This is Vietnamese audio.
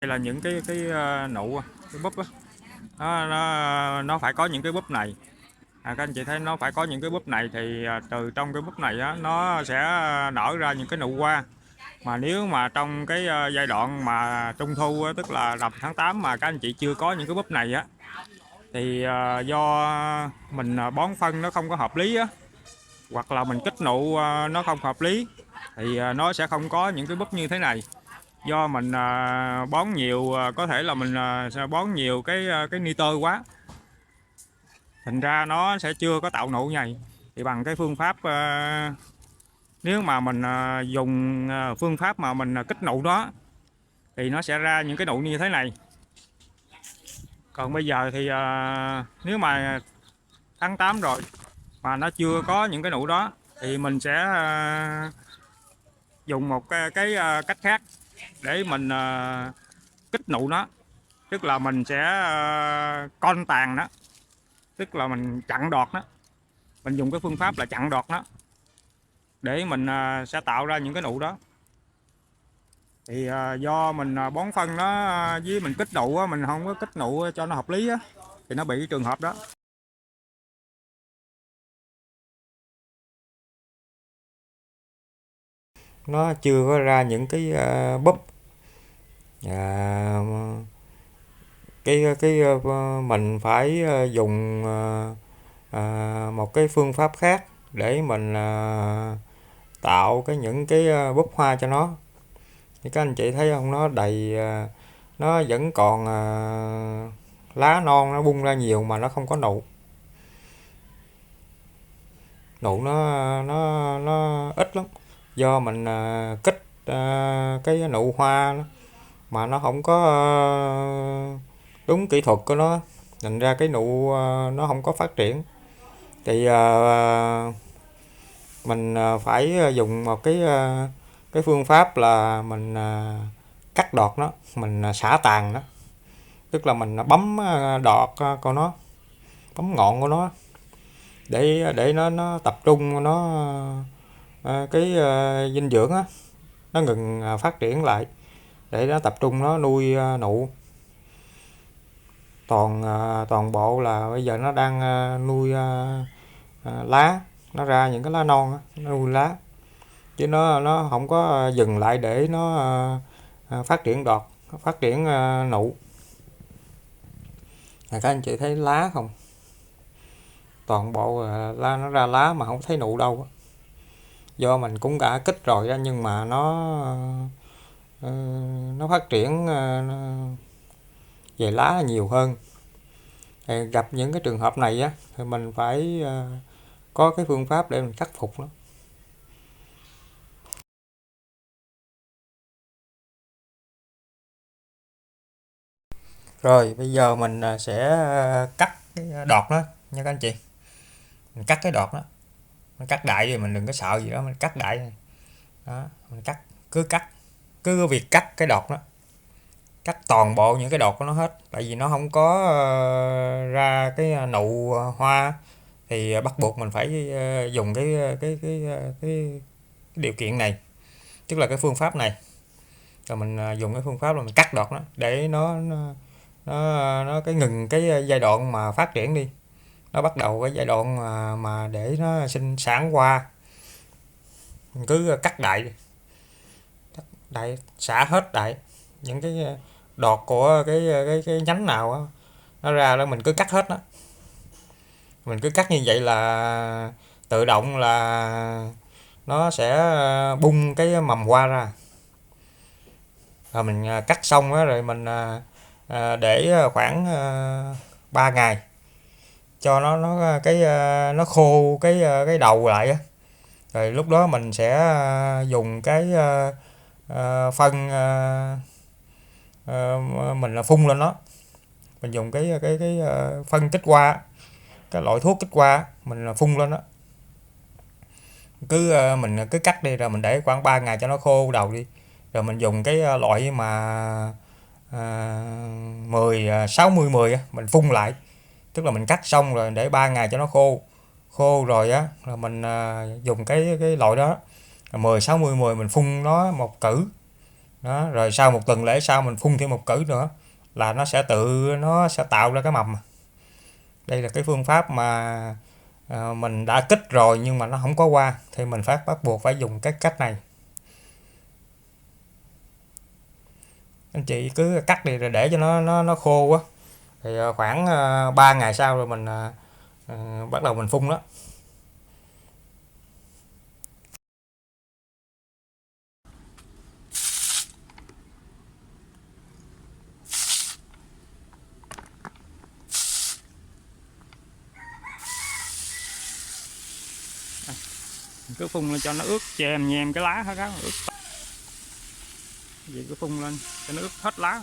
Đây là những cái nụ cái búp á, nó phải có những cái búp này. Các anh chị thấy nó phải có những cái búp này thì từ trong cái búp này á, nó sẽ nở ra những cái nụ hoa. Mà nếu mà trong cái giai đoạn mà trung thu á, tức là rằm tháng 8 mà các anh chị chưa có những cái búp này á, thì do mình bón phân nó không có hợp lý á, hoặc là mình kích nụ nó không hợp lý, thì nó sẽ không có những cái búp như thế này. Do mình bón nhiều, có thể là mình sẽ bón nhiều cái nitơ quá, thành ra nó sẽ chưa có tạo nụ này. Thì bằng cái phương pháp nếu mà mình dùng phương pháp mà mình kích nụ đó thì nó sẽ ra những cái nụ như thế này. Còn bây giờ thì nếu mà tháng 8 rồi mà nó chưa có những cái nụ đó thì mình sẽ dùng một cái cách khác để mình kích nụ nó, tức là mình sẽ con tàn nó, tức là mình chặn đọt nó. Mình dùng cái phương pháp là chặn đọt nó để mình sẽ tạo ra những cái nụ đó. Thì do mình bón phân nó với mình kích nụ á, mình không có kích nụ cho nó hợp lý á, thì nó bị cái trường hợp đó. Nó chưa có ra những cái búp. à, mình phải dùng một cái phương pháp khác để mình tạo những cái búp hoa cho nó. Thì các anh chị thấy không, nó đầy nó vẫn còn lá non nó bung ra nhiều mà nó không có nụ. Nụ nó ít lắm, do mình kích cái nụ hoa đó, mà nó không có đúng kỹ thuật của nó, thành ra cái nụ nó không có phát triển. Thì mình phải dùng một cái phương pháp là mình cắt đọt nó, mình xả tàn nó, tức là mình bấm đọt của nó, bấm ngọn của nó để nó tập trung nó dinh dưỡng á, nó ngừng phát triển lại để nó tập trung nó nuôi nụ. Toàn bộ là bây giờ nó đang nuôi lá, nó ra những cái lá non á, nó nuôi lá, chứ nó không có dừng lại để nó phát triển đọt, phát triển nụ. Các anh chị thấy lá không, toàn bộ lá, nó ra lá mà không thấy nụ đâu. Do mình cũng đã kích rồi đó, nhưng mà ờ, nó phát triển về lá nhiều hơn. Thì gặp những cái trường hợp này á thì mình phải có cái phương pháp để mình khắc phục nó. Rồi bây giờ mình sẽ cắt cái đọt đó nha các anh chị. Mình cắt cái đọt đó, mình cắt đại thì mình đừng có sợ gì đó, mình cắt đại đó, mình cắt cứ việc cắt cái đọt đó, cắt toàn bộ những cái đọt của nó hết, tại vì nó không có ra cái nụ hoa, thì bắt buộc mình phải dùng cái điều kiện này, tức là cái phương pháp này. Rồi mình dùng cái phương pháp là mình cắt đọt nó để nó cái ngừng cái giai đoạn mà phát triển đi, nó bắt đầu cái giai đoạn mà để nó sinh sản hoa. Mình cứ cắt đại, xả hết đại những cái đọt của cái nhánh nào á, nó ra đó mình cứ cắt hết đó. Mình cứ cắt như vậy là tự động là nó sẽ bung cái mầm hoa ra. Rồi mình cắt xong á, rồi mình để khoảng 3 ngày cho nó khô cái đầu lại á. Rồi lúc đó mình sẽ dùng cái phân mình là phun lên nó. Mình dùng cái phân kích hoa, cái loại thuốc kích hoa mình là phun lên đó. Mình cứ cắt đi, rồi mình để khoảng 3 ngày cho nó khô đầu đi. Rồi mình dùng cái loại mà 60-10 á, mình phun lại, tức là mình cắt xong rồi để 3 ngày cho nó khô. Khô rồi á là mình dùng cái loại đó, 10-60-10 mình phun nó một cử Đó, rồi sau một tuần lễ sau mình phun thêm một cử nữa là nó sẽ tạo ra cái mầm. Đây là cái phương pháp mà mình đã kích rồi nhưng mà nó không có qua thì mình bắt buộc phải dùng cái cách này. Anh chị cứ cắt đi rồi để cho nó khô quá thì khoảng 3 ngày sau rồi mình bắt đầu mình phun đó. Cứ phun lên cho nó ướt chèm nhem cái lá hết á, ướt. Vậy cứ phun lên cho nó ướt hết lá.